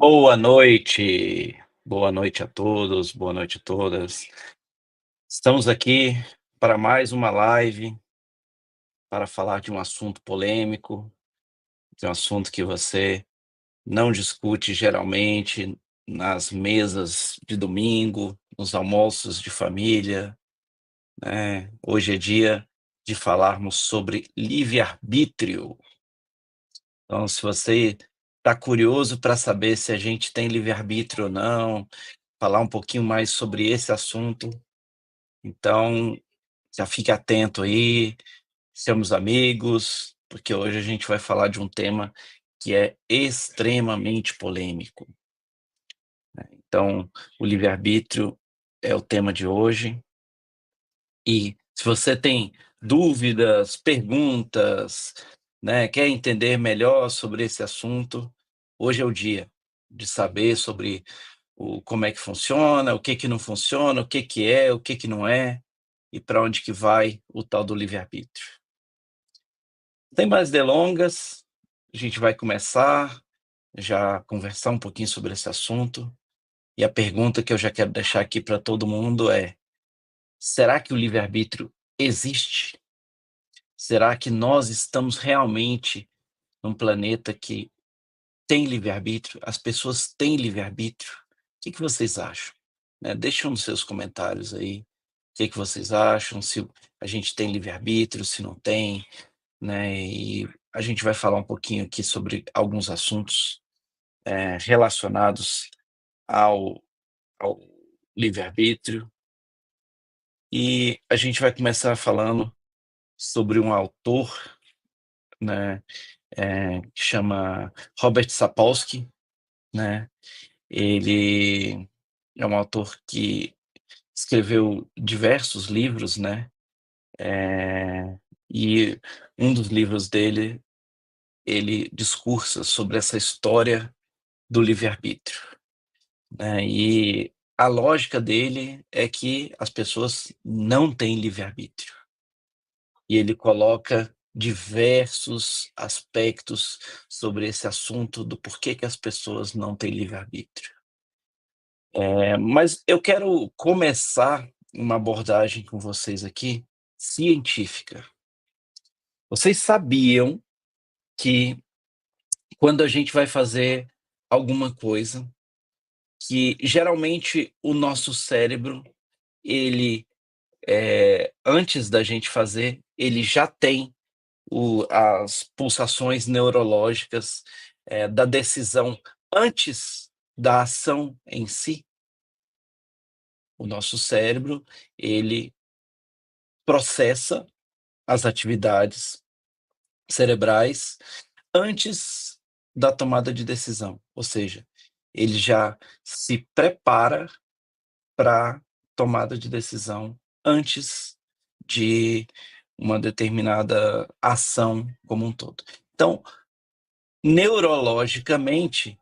Boa noite a todos, boa noite a todas. Estamos aqui para mais uma live para falar de um assunto polêmico, de um assunto que você não discute geralmente nas mesas de domingo, nos almoços de família, né? Hoje é dia de falarmos sobre livre-arbítrio. Então, se você está curioso para saber se a gente tem livre-arbítrio ou não, falar um pouquinho mais sobre esse assunto, então já fique atento aí, somos amigos, porque hoje a gente vai falar de um tema que é extremamente polêmico. Então, o livre-arbítrio é o tema de hoje. E se você tem dúvidas, perguntas, né, quer entender melhor sobre esse assunto, hoje é o dia de saber sobre como é que funciona, o que que não funciona, o que é, o que não é, e para onde que vai o tal do livre-arbítrio. Sem mais delongas, a gente vai começar já a conversar um pouquinho sobre esse assunto, e a pergunta que eu já quero deixar aqui para todo mundo é: será que o livre-arbítrio existe? Será que nós estamos realmente num planeta que tem livre-arbítrio? As pessoas têm livre-arbítrio? O que que vocês acham? Né, deixam nos seus comentários aí, o que que vocês acham, se a gente tem livre-arbítrio, se não tem, né, e a gente vai falar um pouquinho aqui sobre alguns assuntos, relacionados ao ao livre-arbítrio, e a gente vai começar falando sobre um autor, né, que chama Robert Sapolsky, né. Ele é um autor que escreveu diversos livros, né, e um dos livros dele, ele discursa sobre essa história do livre-arbítrio, né, e a lógica dele é que as pessoas não têm livre-arbítrio, e ele coloca diversos aspectos sobre esse assunto do porquê que as pessoas não têm livre-arbítrio. Mas eu quero começar uma abordagem com vocês aqui, científica. Vocês sabiam que quando a gente vai fazer alguma coisa, que geralmente o nosso cérebro, ele, antes da gente fazer, ele já tem as pulsações neurológicas, da decisão antes da ação em si? O nosso cérebro, ele processa as atividades cerebrais antes da tomada de decisão, ou seja, ele já se prepara para tomada de decisão antes de uma determinada ação como um todo. Então, neurologicamente,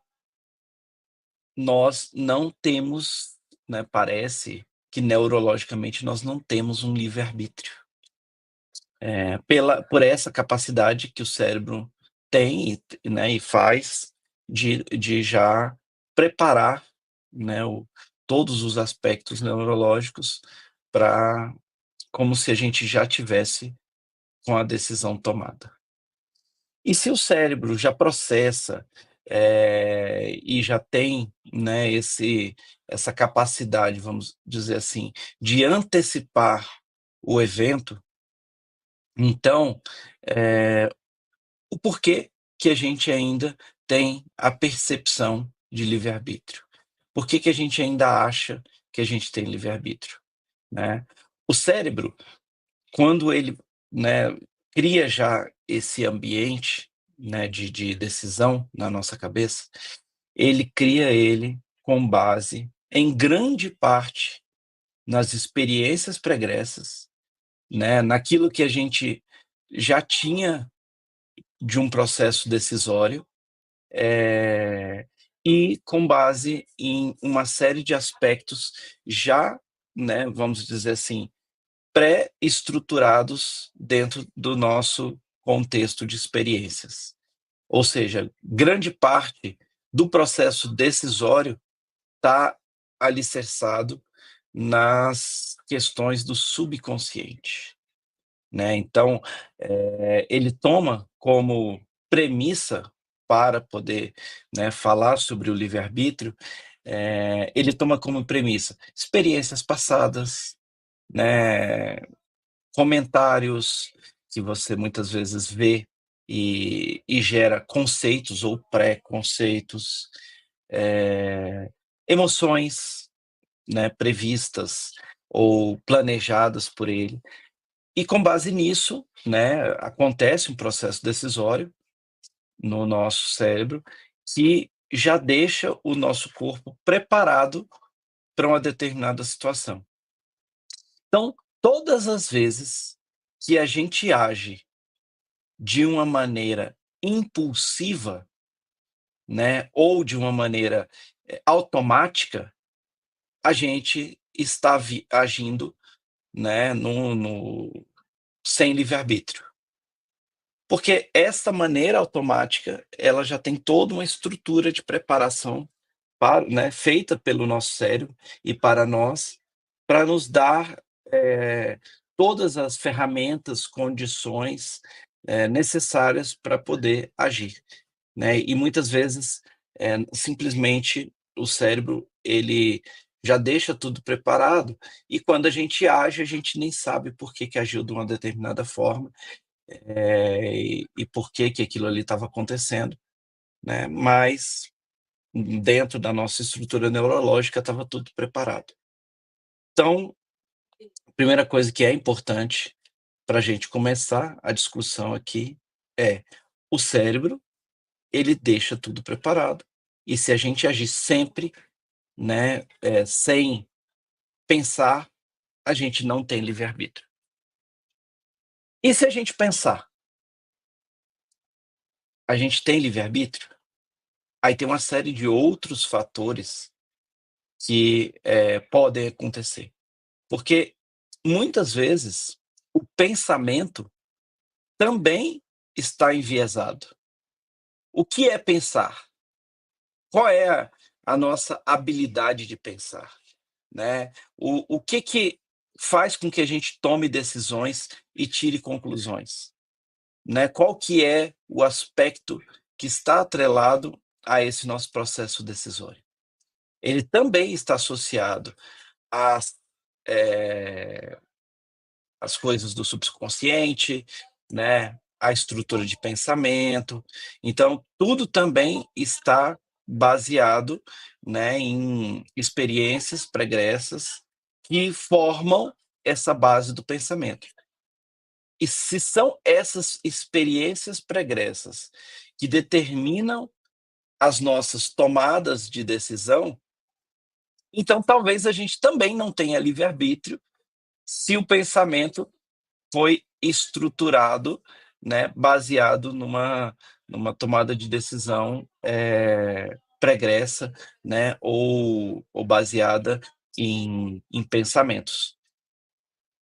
nós não temos, né, parece que neurologicamente nós não temos um livre-arbítrio. Por essa capacidade que o cérebro tem né, e faz de já preparar, né, todos os aspectos neurológicos para como se a gente já tivesse com a decisão tomada. E se o cérebro já processa, e já tem, né, essa capacidade, vamos dizer assim, de antecipar o evento, então, eh, o porquê que a gente ainda tem a percepção de livre-arbítrio? Por que que a gente ainda acha que a gente tem livre-arbítrio, né? O cérebro, quando ele, né, cria já esse ambiente, né, de decisão na nossa cabeça, ele cria ele com base, em grande parte, nas experiências pregressas, né, naquilo que a gente já tinha de um processo decisório, eh, e com base em uma série de aspectos já, né, vamos dizer assim, pré-estruturados dentro do nosso contexto de experiências. Ou seja, grande parte do processo decisório está alicerçado nas questões do subconsciente, né. Então, ele toma como premissa para poder, né, falar sobre o livre-arbítrio, ele toma como premissa experiências passadas, né, comentários que você muitas vezes vê e gera conceitos ou preconceitos, emoções, né, previstas ou planejadas por ele. E com base nisso, né, acontece um processo decisório no nosso cérebro que já deixa o nosso corpo preparado para uma determinada situação. Então, todas as vezes que a gente age de uma maneira impulsiva, né, ou de uma maneira, automática, a gente está agindo, né, no sem livre-arbítrio. Porque essa maneira automática, ela já tem toda uma estrutura de preparação para, né, feita pelo nosso cérebro e para nós, para nos dar, todas as ferramentas, condições, necessárias para poder agir, né. E muitas vezes, simplesmente o cérebro, ele já deixa tudo preparado, e quando a gente age, a gente nem sabe por que que agiu de uma determinada forma, e por que que aquilo ali estava acontecendo, né, mas dentro da nossa estrutura neurológica estava tudo preparado. Então, a primeira coisa que é importante para a gente começar a discussão aqui é: o cérebro, ele deixa tudo preparado, e se a gente agir sempre, né, sem pensar, a gente não tem livre-arbítrio. E se a gente pensar, a gente tem livre-arbítrio? Aí tem uma série de outros fatores que, podem acontecer. Porque muitas vezes o pensamento também está enviesado. O que é pensar? Qual é a nossa habilidade de pensar, né? O que que faz com que a gente tome decisões e tire conclusões, né? Qual que é o aspecto que está atrelado a esse nosso processo decisório? Ele também está associado às, eh, às coisas do subconsciente, né, a estrutura de pensamento. Então, tudo também está baseado, né, em experiências pregressas que formam essa base do pensamento. E se são essas experiências pregressas que determinam as nossas tomadas de decisão, então talvez a gente também não tenha livre-arbítrio se o pensamento foi estruturado, né, baseado numa tomada de decisão, pregressa, né, ou baseada em pensamentos.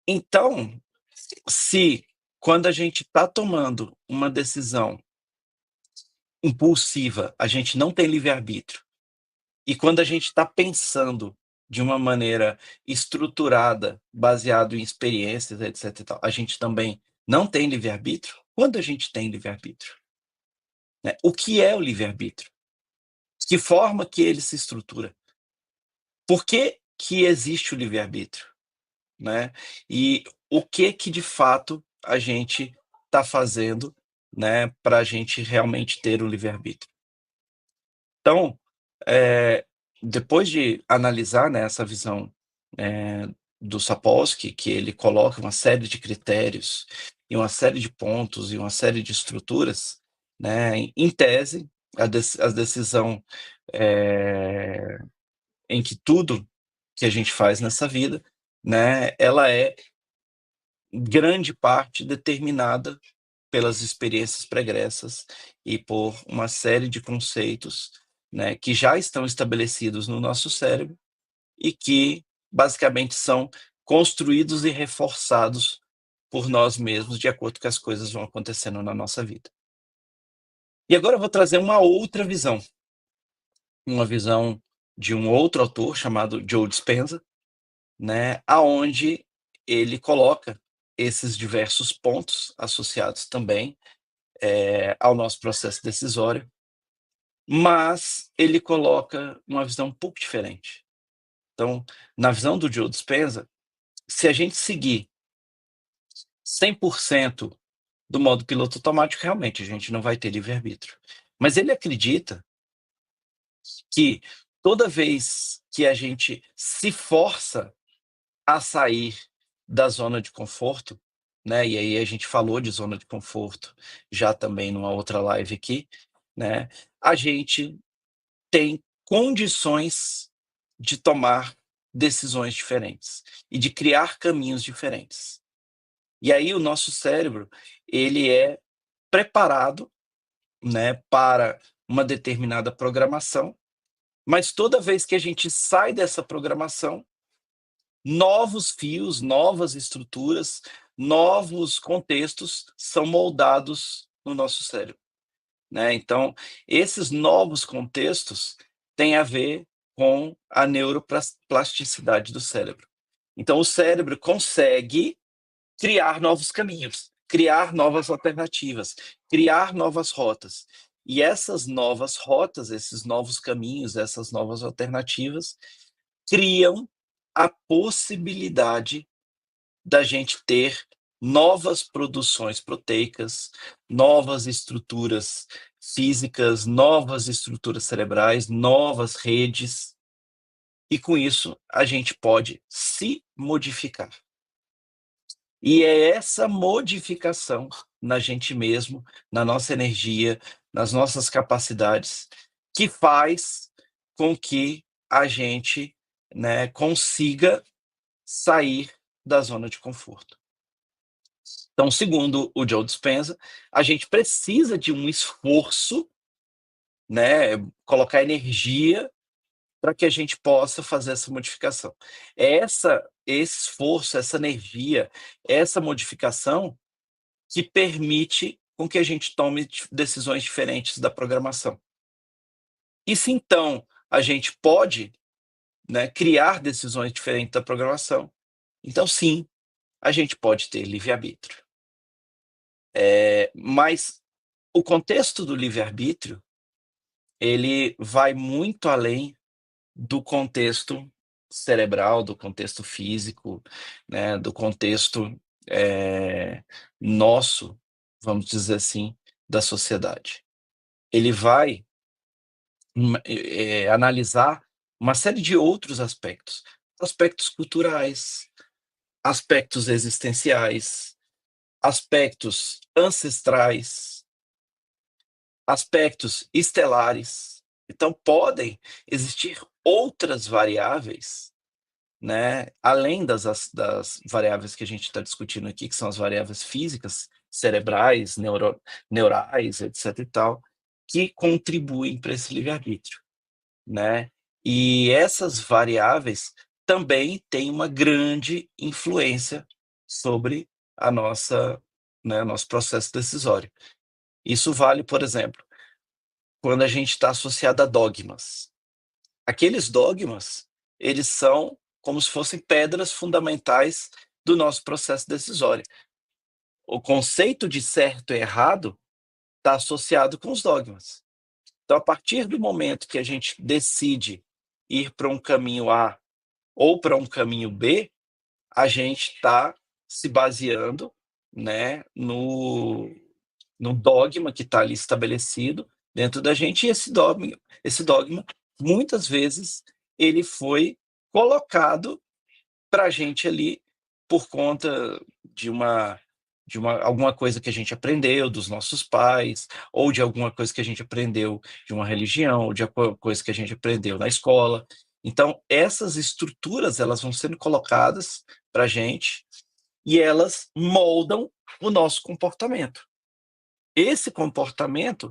Então, se quando a gente está tomando uma decisão impulsiva, a gente não tem livre-arbítrio, e quando a gente está pensando de uma maneira estruturada, baseado em experiências, etc e tal, a gente também não tem livre-arbítrio? Quando a gente tem livre-arbítrio, né? O que é o livre-arbítrio? Que forma que ele se estrutura? Por que que existe o livre-arbítrio, né? E o que de fato a gente está fazendo, né, para a gente realmente ter o livre-arbítrio? Então, eh, depois de analisar, né, essa visão, do Sapolsky, que ele coloca uma série de critérios, e uma série de pontos, e uma série de estruturas, né, em tese, a decisão, eh, em que tudo que a gente faz nessa vida, né, ela é grande parte determinada pelas experiências pregressas e por uma série de conceitos, né, que já estão estabelecidos no nosso cérebro e que basicamente são construídos e reforçados por nós mesmos de acordo com as coisas vão acontecendo na nossa vida. E agora eu vou trazer uma outra visão, uma visão de um outro autor chamado Joe Dispenza, né, aonde ele coloca esses diversos pontos associados também, ao nosso processo decisório, mas ele coloca uma visão um pouco diferente. Então, na visão do Joe Dispenza, se a gente seguir 100% do modo piloto automático, realmente a gente não vai ter livre-arbítrio. Mas ele acredita que toda vez que a gente se força a sair da zona de conforto, né, e aí a gente falou de zona de conforto já também numa outra live aqui, né, a gente tem condições de tomar decisões diferentes e de criar caminhos diferentes. E aí o nosso cérebro, ele é preparado, né, para uma determinada programação, mas toda vez que a gente sai dessa programação, novos fios, novas estruturas, novos contextos são moldados no nosso cérebro, né. Então, esses novos contextos têm a ver com a neuroplasticidade do cérebro. Então o cérebro consegue criar novos caminhos, criar novas alternativas, criar novas rotas. E essas novas rotas, esses novos caminhos, essas novas alternativas, criam a possibilidade da gente ter novas produções proteicas, novas estruturas físicas, novas estruturas cerebrais, novas redes, e com isso a gente pode se modificar. E é essa modificação na gente mesmo, na nossa energia, nas nossas capacidades, que faz com que a gente, né, consiga sair da zona de conforto. Então, segundo o Joe Dispenza, a gente precisa de um esforço, né, colocar energia para que a gente possa fazer essa modificação. Esse esforço, essa energia, essa modificação que permite com que a gente tome decisões diferentes da programação. E se então a gente pode, né, criar decisões diferentes da programação, então sim, a gente pode ter livre-arbítrio. Mas o contexto do livre-arbítrio, ele vai muito além do contexto cerebral, do contexto físico, né, do contexto, nosso, vamos dizer assim, da sociedade. Ele vai analisar uma série de outros aspectos, aspectos culturais, aspectos existenciais, aspectos ancestrais, aspectos estelares. Então podem existir outras variáveis, né, além das variáveis que a gente está discutindo aqui, que são as variáveis físicas, cerebrais, neurais, etc e tal, que contribuem para esse livre-arbítrio, né. E essas variáveis também têm uma grande influência sobre a nossa, né, nosso processo decisório. Isso vale, por exemplo, quando a gente está associado a dogmas. Aqueles dogmas, eles são como se fossem pedras fundamentais do nosso processo decisório. O conceito de certo e errado está associado com os dogmas. Então, a partir do momento que a gente decide ir para um caminho A ou para um caminho B, a gente está se baseando, né, no dogma que está ali estabelecido dentro da gente, e esse dogma, muitas vezes, ele foi colocado para a gente ali por conta de alguma coisa que a gente aprendeu dos nossos pais, ou de alguma coisa que a gente aprendeu de uma religião, ou de alguma coisa que a gente aprendeu na escola. Então, essas estruturas, elas vão sendo colocadas para a gente, e elas moldam o nosso comportamento. Esse comportamento,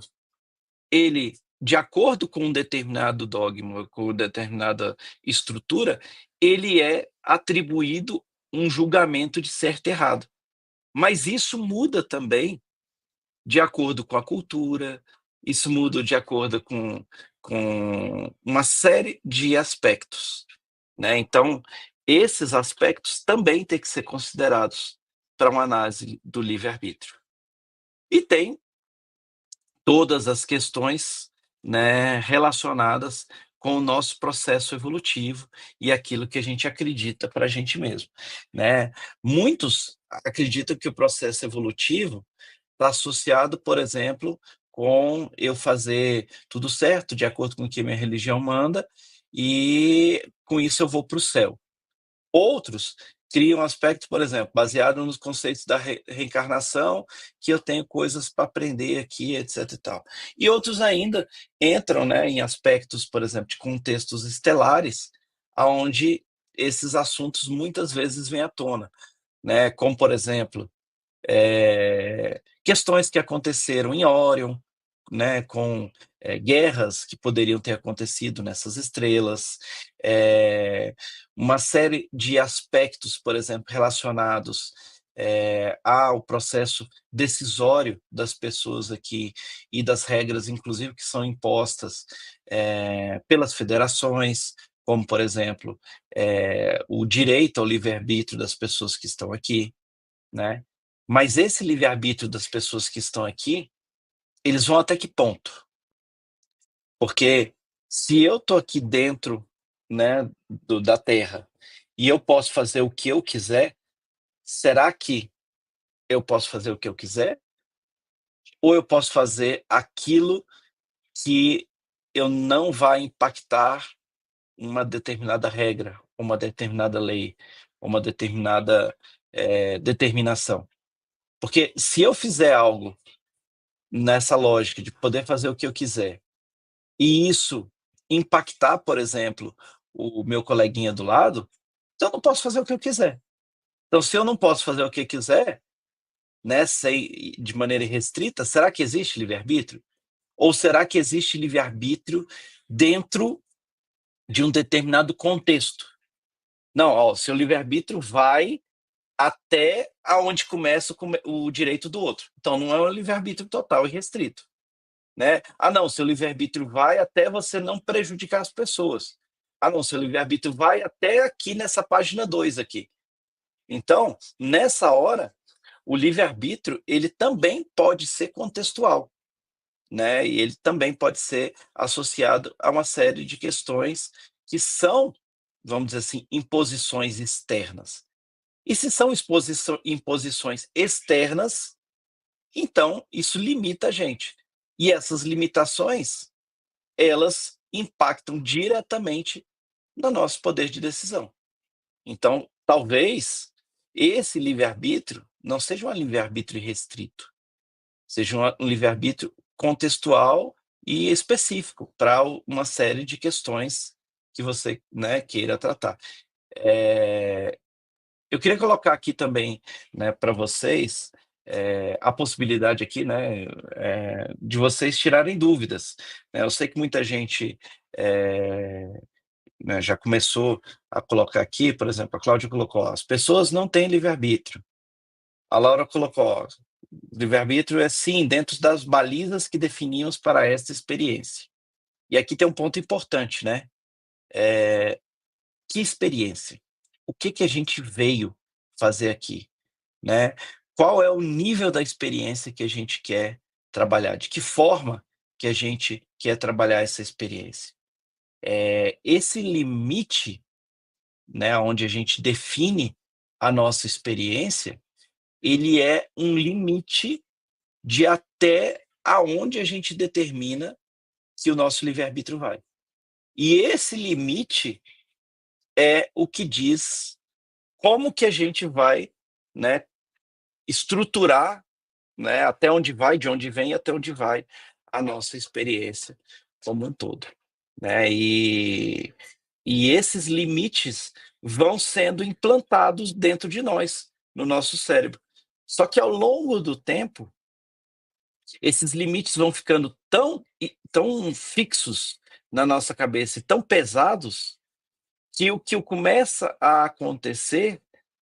ele, de acordo com um determinado dogma, com determinada estrutura, ele é atribuído um julgamento de certo e errado. Mas isso muda também de acordo com a cultura, isso muda de acordo com uma série de aspectos, né. Então, esses aspectos também têm que ser considerados para uma análise do livre-arbítrio. E tem todas as questões, né, relacionadas com o nosso processo evolutivo e aquilo que a gente acredita para a gente mesmo, né. Muitos acreditam que o processo evolutivo está associado, por exemplo, com eu fazer tudo certo, de acordo com o que minha religião manda, e com isso eu vou para o céu. Outros criam aspectos, por exemplo, baseado nos conceitos da reencarnação, que eu tenho coisas para aprender aqui, etc e tal. E outros ainda entram, né, em aspectos, por exemplo, de contextos estelares, aonde esses assuntos muitas vezes vêm à tona, né, como por exemplo, questões que aconteceram em Órion, né, com, guerras que poderiam ter acontecido nessas estrelas, uma série de aspectos, por exemplo, relacionados, ao processo decisório das pessoas aqui e das regras, inclusive, que são impostas, pelas federações, como, por exemplo, o direito ao livre-arbítrio das pessoas que estão aqui, né. Mas esse livre-arbítrio das pessoas que estão aqui, eles vão até que ponto? Porque se eu tô aqui dentro, né, da Terra, e eu posso fazer o que eu quiser, será que eu posso fazer o que eu quiser? Ou eu posso fazer aquilo que eu não vai impactar uma determinada regra, uma determinada lei, uma determinada, determinação? Porque se eu fizer algo nessa lógica de poder fazer o que eu quiser, e isso impactar, por exemplo, o meu coleguinha do lado, então eu não posso fazer o que eu quiser. Então, se eu não posso fazer o que quiser, né, sem de maneira irrestrita, será que existe livre-arbítrio? Ou será que existe livre-arbítrio dentro de um determinado contexto? Não, ó, seu livre-arbítrio vai até aonde começa o direito do outro. Então não é um livre-arbítrio total e restrito. Né? Ah, não, seu livre-arbítrio vai até você não prejudicar as pessoas. Ah, não, seu livre-arbítrio vai até aqui nessa página 2 aqui. Então, nessa hora, o livre-arbítrio, ele também pode ser contextual, né? E ele também pode ser associado a uma série de questões que são, vamos dizer assim, imposições externas. E se são imposições externas, então isso limita a gente. E essas limitações, elas impactam diretamente no nosso poder de decisão. Então, talvez esse livre-arbítrio não seja um livre-arbítrio restrito, seja um livre-arbítrio contextual e específico para uma série de questões que você, né, queira tratar. Eh, eu queria colocar aqui também, né, para vocês, a possibilidade aqui, né, de vocês tirarem dúvidas, né. Eu sei que muita gente, eh, né, já começou a colocar aqui, por exemplo, a Cláudia colocou: "Ó, as pessoas não têm livre-arbítrio". A Laura colocou: "Ó, livre-arbítrio é sim, dentro das balizas que definimos para esta experiência". E aqui tem um ponto importante, né, que experiência? O que que a gente veio fazer aqui? Né? Qual é o nível da experiência que a gente quer trabalhar? De que forma que a gente quer trabalhar essa experiência? Esse limite, né, onde a gente define a nossa experiência, ele é um limite de até aonde a gente determina que o nosso livre-arbítrio vai. E esse limite é o que diz como que a gente vai, né, estruturar, né, até onde vai, de onde vem até onde vai a nossa experiência como um todo, né. E esses limites vão sendo implantados dentro de nós, no nosso cérebro. Só que ao longo do tempo, esses limites vão ficando tão fixos na nossa cabeça e tão pesados, que o que começa a acontecer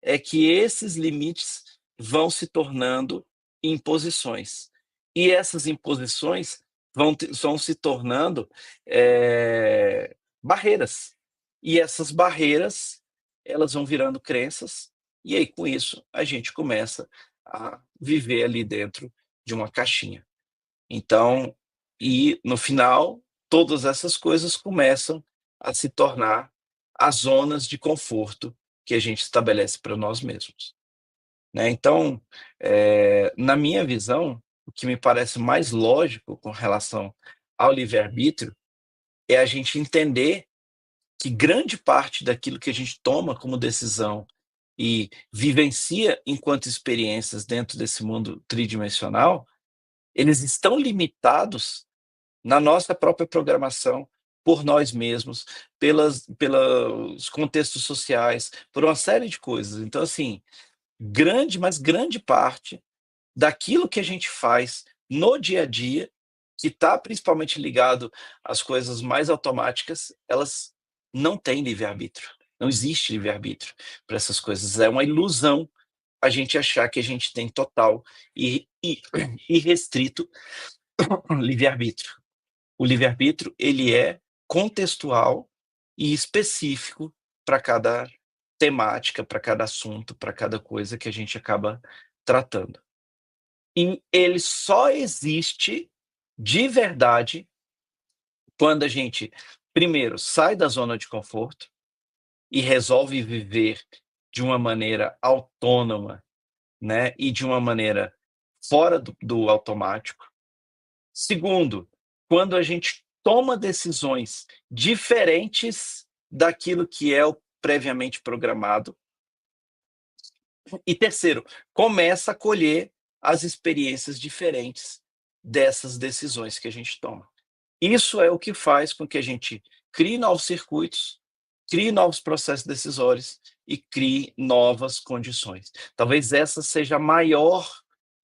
é que esses limites vão se tornando imposições. E essas imposições vão se tornando, barreiras. E essas barreiras, elas vão virando crenças, e aí com isso a gente começa a viver ali dentro de uma caixinha. Então, e no final, todas essas coisas começam a se tornar as zonas de conforto que a gente estabelece para nós mesmos, né. Então, na minha visão, o que me parece mais lógico com relação ao livre-arbítrio, é a gente entender que grande parte daquilo que a gente toma como decisão e vivencia enquanto experiências dentro desse mundo tridimensional, eles estão limitados na nossa própria programação, por nós mesmos, pelos contextos sociais, por uma série de coisas. Então, assim, grande parte daquilo que a gente faz no dia a dia, que está principalmente ligado às coisas mais automáticas, elas não têm livre-arbítrio. Não existe livre-arbítrio para essas coisas. É uma ilusão a gente achar que a gente tem total e irrestrito livre-arbítrio. O livre-arbítrio, ele é contextual e específico para cada temática, para cada assunto, para cada coisa que a gente acaba tratando. E ele só existe de verdade quando a gente, primeiro, sai da zona de conforto e resolve viver de uma maneira autônoma, né, e de uma maneira fora do automático. Segundo, quando a gente toma decisões diferentes daquilo que é o previamente programado. E terceiro, começa a colher as experiências diferentes dessas decisões que a gente toma. Isso é o que faz com que a gente crie novos circuitos, crie novos processos decisórios e crie novas condições. Talvez essa seja a maior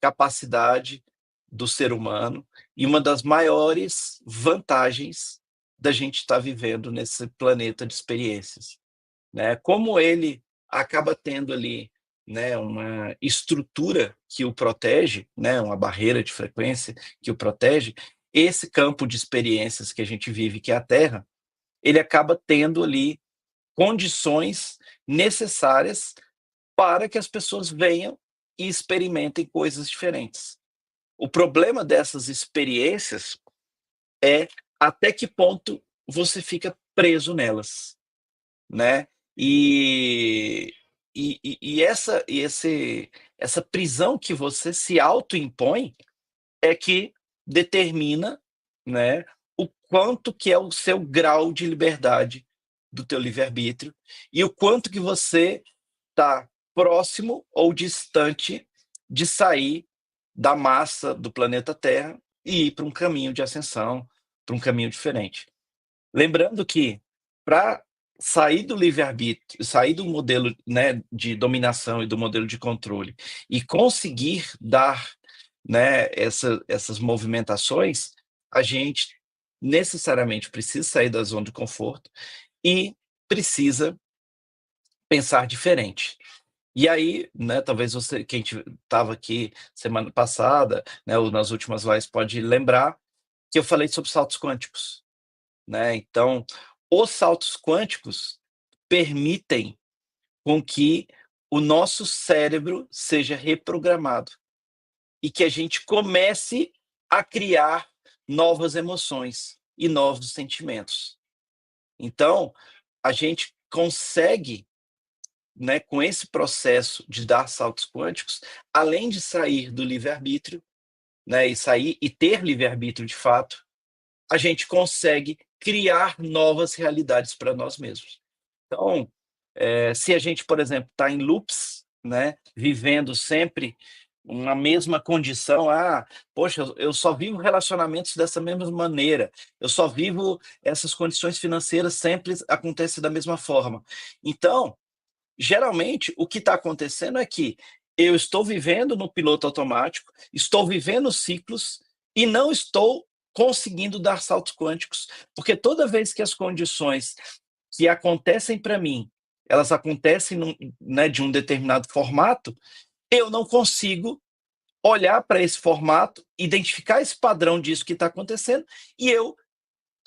capacidade do ser humano e uma das maiores vantagens da gente estar vivendo nesse planeta de experiências, né? Como ele acaba tendo ali, né, uma estrutura que o protege, né, uma barreira de frequência que o protege, esse campo de experiências que a gente vive, que é a Terra, ele acaba tendo ali condições necessárias para que as pessoas venham e experimentem coisas diferentes. O problema dessas experiências é até que ponto você fica preso nelas, né. E essa prisão que você se autoimpõe é que determina, né, o quanto que é o seu grau de liberdade do teu livre-arbítrio e o quanto que você está próximo ou distante de sair da massa do planeta Terra e ir para um caminho de ascensão, para um caminho diferente. Lembrando que para sair do livre-arbítrio, sair do modelo, né, de dominação e do modelo de controle e conseguir dar, né, essas movimentações, a gente necessariamente precisa sair da zona de conforto e precisa pensar diferente. E aí, né, talvez você, quem estava aqui semana passada, né, ou nas últimas lives pode lembrar que eu falei sobre saltos quânticos, né. Então, os saltos quânticos permitem com que o nosso cérebro seja reprogramado e que a gente comece a criar novas emoções e novos sentimentos. Então, a gente consegue, né, com esse processo de dar saltos quânticos, além de sair do livre-arbítrio, né, e sair e ter livre-arbítrio de fato, a gente consegue criar novas realidades para nós mesmos. Então, se a gente, por exemplo, está em loops, né, vivendo sempre uma mesma condição, poxa, eu só vivo relacionamentos dessa mesma maneira, eu só vivo essas condições financeiras sempre acontecem da mesma forma. Então, geralmente, o que está acontecendo é que eu estou vivendo no piloto automático, estou vivendo ciclos e não estou conseguindo dar saltos quânticos, porque toda vez que as condições que acontecem para mim, elas acontecem né, de um determinado formato, eu não consigo olhar para esse formato, identificar esse padrão disso que está acontecendo, e eu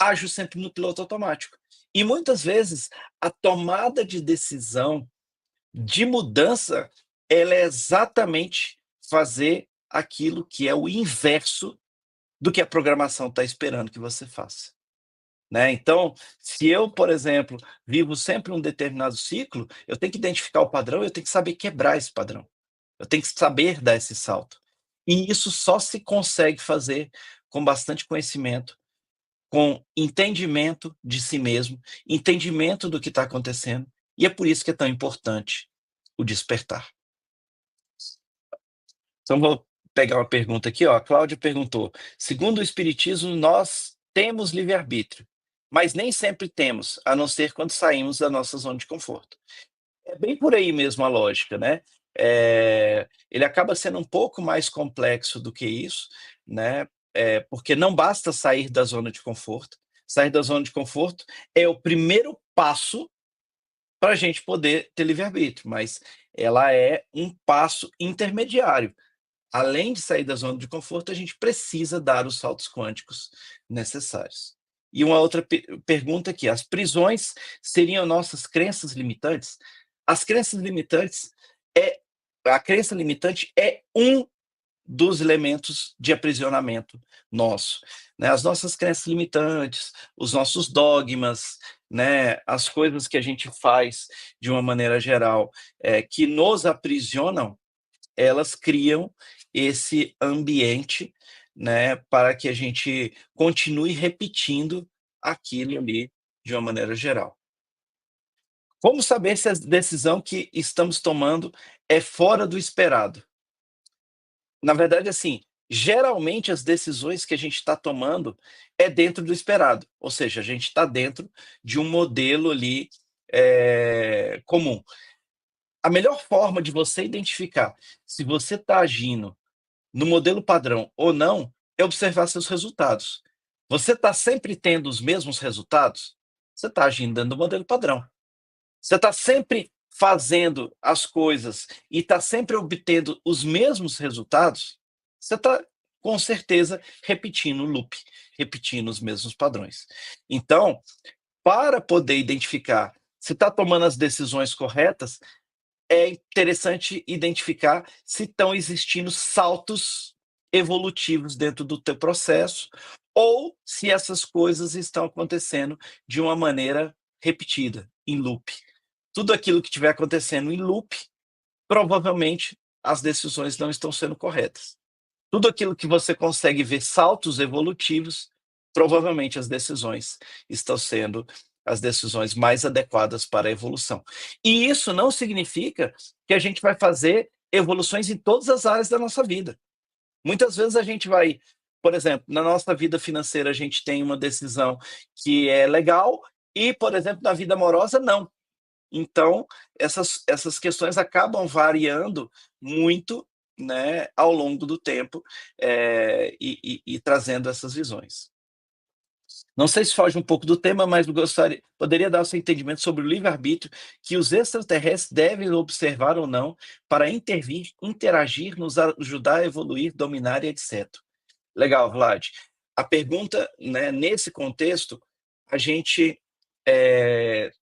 ajo sempre no piloto automático. E muitas vezes a tomada de decisão de mudança, ela é exatamente fazer aquilo que é o inverso do que a programação está esperando que você faça, né. Então, se eu, por exemplo, vivo sempre um determinado ciclo, eu tenho que identificar o padrão, eu tenho que saber quebrar esse padrão. Eu tenho que saber dar esse salto. E isso só se consegue fazer com bastante conhecimento, com entendimento de si mesmo, entendimento do que está acontecendo, e é por isso que é tão importante o despertar. Então vou pegar uma pergunta aqui, ó, a Cláudia perguntou: "Segundo o espiritismo, nós temos livre-arbítrio, mas nem sempre temos, a não ser quando saímos da nossa zona de conforto". É bem por aí mesmo a lógica, né. Ele acaba sendo um pouco mais complexo do que isso, né, porque não basta sair da zona de conforto. Sair da zona de conforto é o primeiro passo para a gente poder ter livre-arbítrio, mas ela é um passo intermediário. Além de sair da zona de conforto, a gente precisa dar os saltos quânticos necessários. E uma outra pergunta aqui: as prisões seriam nossas crenças limitantes? As crenças limitantes é a crença limitante é um dos elementos de aprisionamento nosso, né. As nossas crenças limitantes, os nossos dogmas, né, as coisas que a gente faz de uma maneira geral, que nos aprisionam, elas criam esse ambiente, né, para que a gente continue repetindo aquilo ali de uma maneira geral. Como saber se a decisão que estamos tomando é fora do esperado? Na verdade, assim, geralmente as decisões que a gente está tomando é dentro do esperado, ou seja, a gente está dentro de um modelo ali, comum. A melhor forma de você identificar se você está agindo no modelo padrão ou não, é observar seus resultados. Você está sempre tendo os mesmos resultados? Você está agindo dentro do modelo padrão. Você está sempre fazendo as coisas e está sempre obtendo os mesmos resultados? Você está, com certeza, repetindo o loop, repetindo os mesmos padrões. Então, para poder identificar se está tomando as decisões corretas, é interessante identificar se estão existindo saltos evolutivos dentro do teu processo, ou se essas coisas estão acontecendo de uma maneira repetida, em loop. Tudo aquilo que estiver acontecendo em loop, provavelmente as decisões não estão sendo corretas. Tudo aquilo que você consegue ver saltos evolutivos, provavelmente as decisões estão sendo as decisões mais adequadas para a evolução. E isso não significa que a gente vai fazer evoluções em todas as áreas da nossa vida. Muitas vezes a gente vai, por exemplo, na nossa vida financeira a gente tem uma decisão que é legal e, por exemplo, na vida amorosa não. Então, essas questões acabam variando muito, né, ao longo do tempo, e trazendo essas visões. Não sei se foge um pouco do tema, mas poderia dar o seu entendimento sobre o livre-arbítrio que os extraterrestres devem observar ou não para intervir, interagir, nos ajudar a evoluir, dominar e etcétera. Legal, Vlad. A pergunta, né, nesse contexto, a gente, eh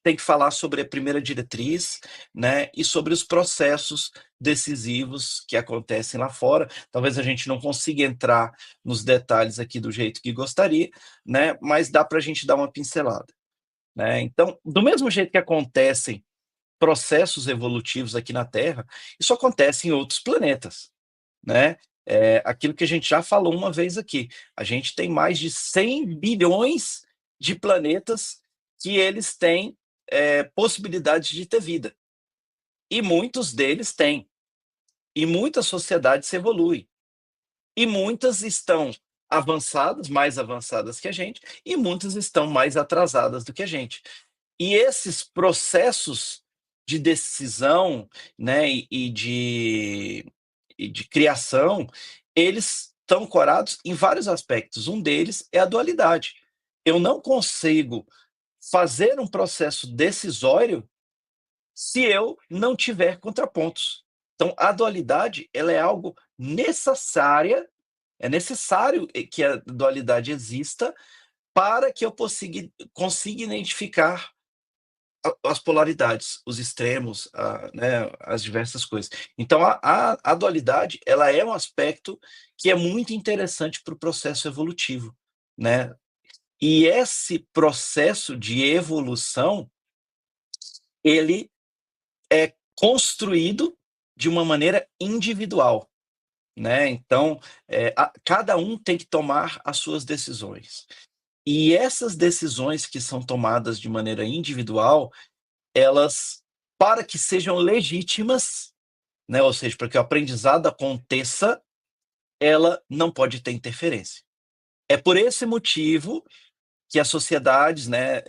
tem que falar sobre a primeira diretriz, né, e sobre os processos decisivos que acontecem lá fora. Talvez a gente não consiga entrar nos detalhes aqui do jeito que gostaria, né, mas dá para a gente dar uma pincelada, né. Então, do mesmo jeito que acontecem processos evolutivos aqui na Terra, isso acontece em outros planetas, né. Aquilo que a gente já falou uma vez aqui, a gente tem mais de 100 bilhões de planetas que eles têm, possibilidades de ter vida, e muitos deles têm, e muitas sociedades evoluem, e muitas estão avançadas, mais avançadas que a gente, e muitas estão mais atrasadas do que a gente. E esses processos de decisão, né, e de criação, eles estão ancorados em vários aspectos. Um deles é a dualidade. Eu não consigo fazer um processo decisório se eu não tiver contrapontos. Então a dualidade, ela é algo necessária, é necessário que a dualidade exista para que eu consiga identificar as polaridades, os extremos, né, as diversas coisas. Então a dualidade, ela é um aspecto que é muito interessante para o processo evolutivo, né. E esse processo de evolução, ele é construído de uma maneira individual, né. Então, cada um tem que tomar as suas decisões. E essas decisões que são tomadas de maneira individual, elas, para que sejam legítimas, né, ou seja, para que o aprendizado aconteça, ela não pode ter interferência. É por esse motivo que as sociedades, né,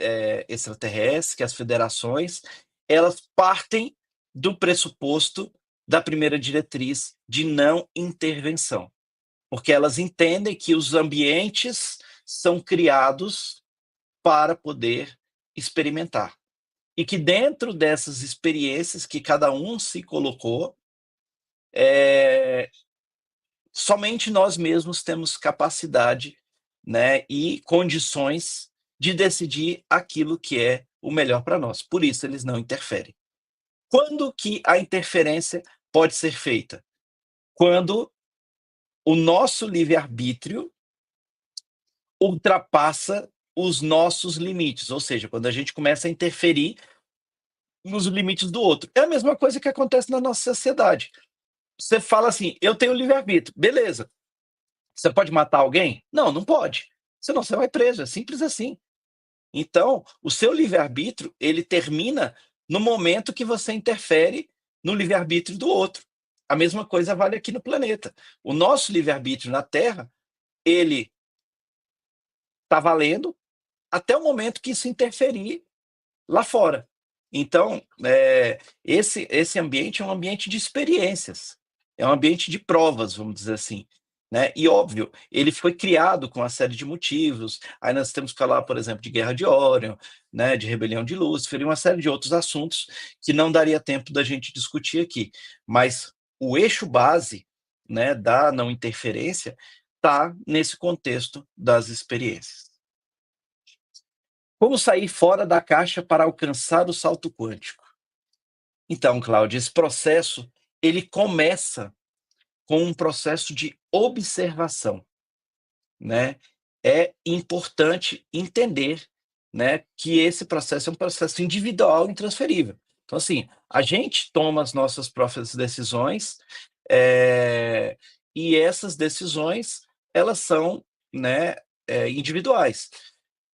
extraterrestres, que as federações, elas partem do pressuposto da primeira diretriz de não intervenção, porque elas entendem que os ambientes são criados para poder experimentar. E que dentro dessas experiências que cada um se colocou, eh, somente nós mesmos temos capacidade, né, e condições de decidir aquilo que é o melhor para nós. Por isso eles não interferem. Quando que a interferência pode ser feita? Quando o nosso livre-arbítrio ultrapassa os nossos limites, ou seja, quando a gente começa a interferir nos limites do outro. É a mesma coisa que acontece na nossa sociedade. Você fala assim: "Eu tenho livre-arbítrio", beleza. Você pode matar alguém? Não, não pode. Senão você vai preso, é simples assim. Então, o seu livre-arbítrio, ele termina no momento que você interfere no livre-arbítrio do outro. A mesma coisa vale aqui no planeta. O nosso livre-arbítrio na Terra, ele está valendo até o momento que isso interferir lá fora. Então, esse ambiente é um ambiente de experiências, é um ambiente de provas, vamos dizer assim, né. E óbvio, ele foi criado com uma série de motivos, aí nós temos que falar, por exemplo, de Guerra de Órion, né, de Rebelião de Lúcifer e uma série de outros assuntos que não daria tempo da gente discutir aqui. Mas o eixo base, né, da não interferência, está nesse contexto das experiências. Como sair fora da caixa para alcançar o salto quântico? Então, Cláudia, esse processo, ele começa com um processo de observação, né. É importante entender, né, que esse processo é um processo individual e intransferível. Então, assim, a gente toma as nossas próprias decisões, eh, e essas decisões, elas são, né, individuais.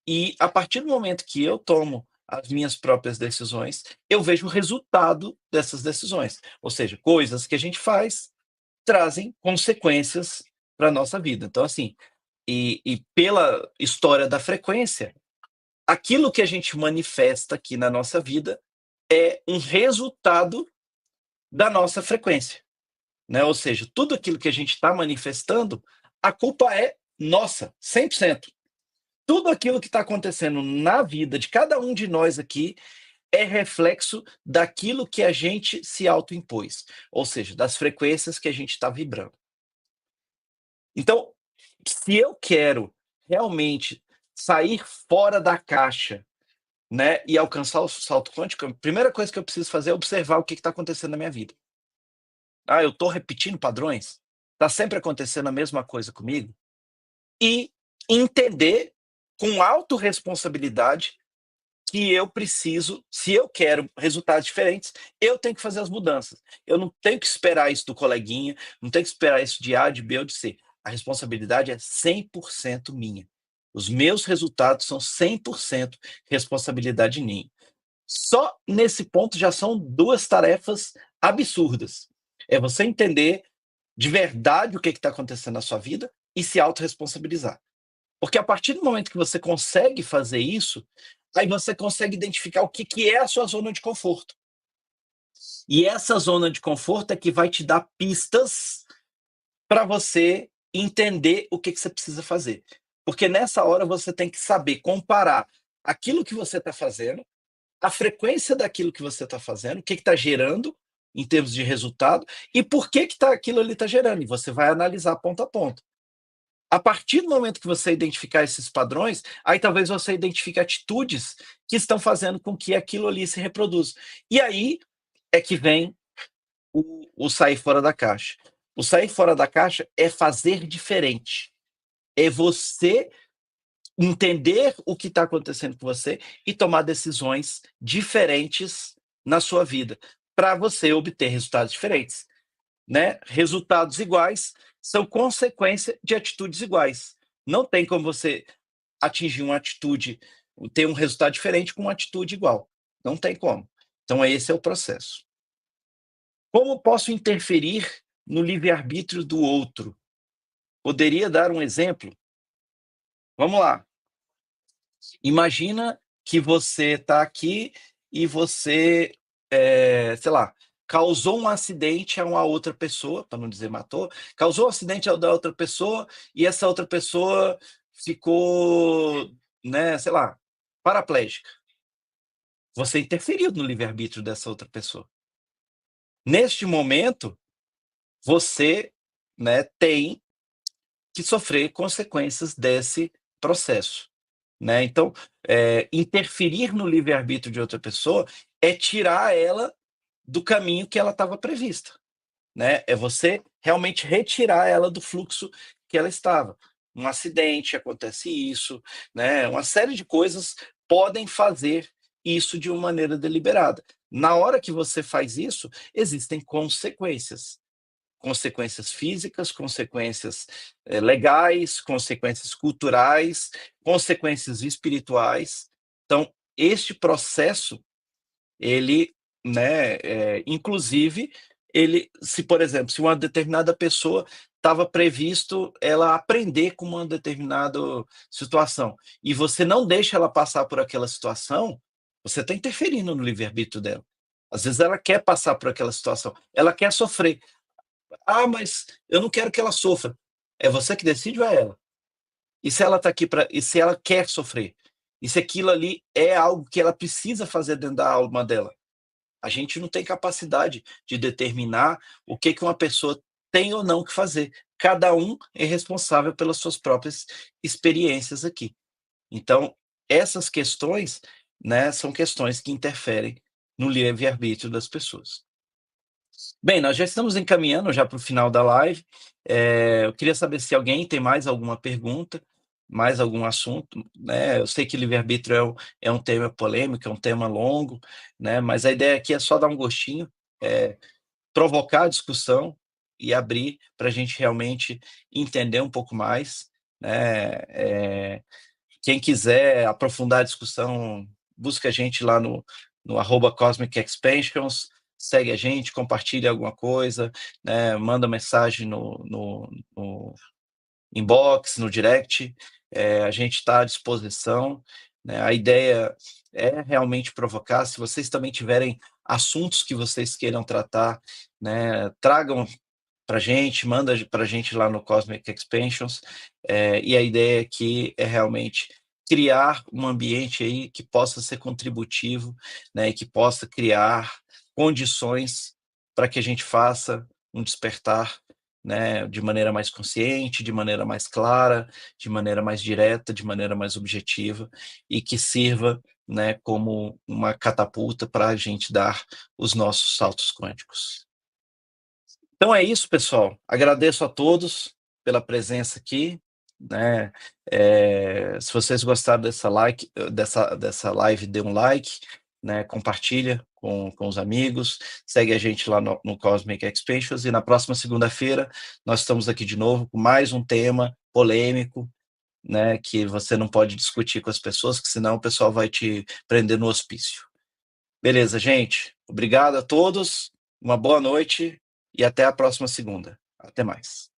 E a partir do momento que eu tomo as minhas próprias decisões, eu vejo o resultado dessas decisões. Ou seja, coisas que a gente faz trazem consequências para a nossa vida. Então, assim, e pela história da frequência, aquilo que a gente manifesta aqui na nossa vida é um resultado da nossa frequência, né? Ou seja, tudo aquilo que a gente está manifestando, a culpa é nossa, 100%. Tudo aquilo que está acontecendo na vida de cada um de nós aqui é reflexo daquilo que a gente se autoimpôs, ou seja, das frequências que a gente está vibrando. Então, se eu quero realmente sair fora da caixa, né, e alcançar o salto quântico, a primeira coisa que eu preciso fazer é observar o que está acontecendo na minha vida. Ah, eu estou repetindo padrões? Está sempre acontecendo a mesma coisa comigo? E entender com autorresponsabilidade que eu preciso, se eu quero resultados diferentes, eu tenho que fazer as mudanças. Eu não tenho que esperar isso do coleguinha, não tenho que esperar isso de A, de B ou de C. A responsabilidade é 100% minha. Os meus resultados são 100% responsabilidade minha. Só nesse ponto já são 2 tarefas absurdas. É você entender de verdade o que está acontecendo na sua vida e se autorresponsabilizar. Porque a partir do momento que você consegue fazer isso, aí você consegue identificar o que que é a sua zona de conforto. E essa zona de conforto é que vai te dar pistas para você entender o que que você precisa fazer. Porque nessa hora você tem que saber comparar aquilo que você está fazendo, a frequência daquilo que você está fazendo, o que está gerando, em termos de resultado, e por que que aquilo ali está gerando, e você vai analisar ponto a ponto. A partir do momento que você identificar esses padrões, aí talvez você identifique atitudes que estão fazendo com que aquilo ali se reproduza. E aí é que vem o sair fora da caixa. O sair fora da caixa é fazer diferente. É você entender o que está acontecendo com você e tomar decisões diferentes na sua vida, para você obter resultados diferentes, né? Resultados iguais são consequência de atitudes iguais. Não tem como você atingir uma atitude, ter um resultado diferente com uma atitude igual. Não tem como. Então esse é o processo. Como posso interferir no livre-arbítrio do outro? Poderia dar um exemplo? Vamos lá. Imagina que você está aqui e você, sei lá, causou um acidente a uma outra pessoa, para não dizer matou, causou um acidente da outra pessoa e essa outra pessoa ficou, né, sei lá, paraplégica. Você interferiu no livre-arbítrio dessa outra pessoa. Neste momento, você, né, tem que sofrer consequências desse processo, né. Então, interferir no livre-arbítrio de outra pessoa é tirar ela do caminho que ela estava prevista, né. É você realmente retirar ela do fluxo que ela estava. Um acidente, acontece isso, né, uma série de coisas podem fazer isso de uma maneira deliberada. Na hora que você faz isso, existem consequências. Consequências físicas, consequências, legais, consequências culturais, consequências espirituais. Então, este processo, ele, né, inclusive, ele se, por exemplo, se uma determinada pessoa estava previsto ela aprender com uma determinada situação, e você não deixa ela passar por aquela situação, você está interferindo no livre-arbítrio dela. Às vezes ela quer passar por aquela situação, ela quer sofrer. Ah, mas eu não quero que ela sofra. É você que decide ou é ela? E se ela está aqui para, e se ela quer sofrer? E se aquilo ali é algo que ela precisa fazer dentro da alma dela? A gente não tem capacidade de determinar o que que uma pessoa tem ou não que fazer. Cada um é responsável pelas suas próprias experiências aqui. Então, essas questões, né, são questões que interferem no livre-arbítrio das pessoas. Bem, nós já estamos encaminhando já para o final da live. Eu queria saber se alguém tem mais alguma pergunta, mais algum assunto, né. Eu sei que livre-arbítrio é um tema polêmico, é um tema longo, né, mas a ideia aqui é só dar um gostinho, provocar a discussão e abrir para a gente realmente entender um pouco mais, né. Quem quiser aprofundar a discussão, busca a gente lá no @Cosmic Expansions, segue a gente, compartilha alguma coisa, né, manda mensagem no inbox, no direct, a gente está à disposição, né. A ideia é realmente provocar. Se vocês também tiverem assuntos que vocês queiram tratar, né, tragam para gente, manda para gente lá no Cosmic Expansions, e a ideia aqui é realmente criar um ambiente aí que possa ser contributivo, né, e que possa criar condições para que a gente faça um despertar, né, de maneira mais consciente, de maneira mais clara, de maneira mais direta, de maneira mais objetiva, e que sirva, né, como uma catapulta para a gente dar os nossos saltos quânticos. Então é isso, pessoal. Agradeço a todos pela presença aqui, né. Se vocês gostaram dessa live, dê um like, né, compartilha com os amigos, segue a gente lá no Cosmic Expansions, e na próxima segunda-feira nós estamos aqui de novo com mais um tema polêmico, né, que você não pode discutir com as pessoas, que senão o pessoal vai te prender no hospício. Beleza, gente? Obrigado a todos, uma boa noite e até a próxima segunda. Até mais.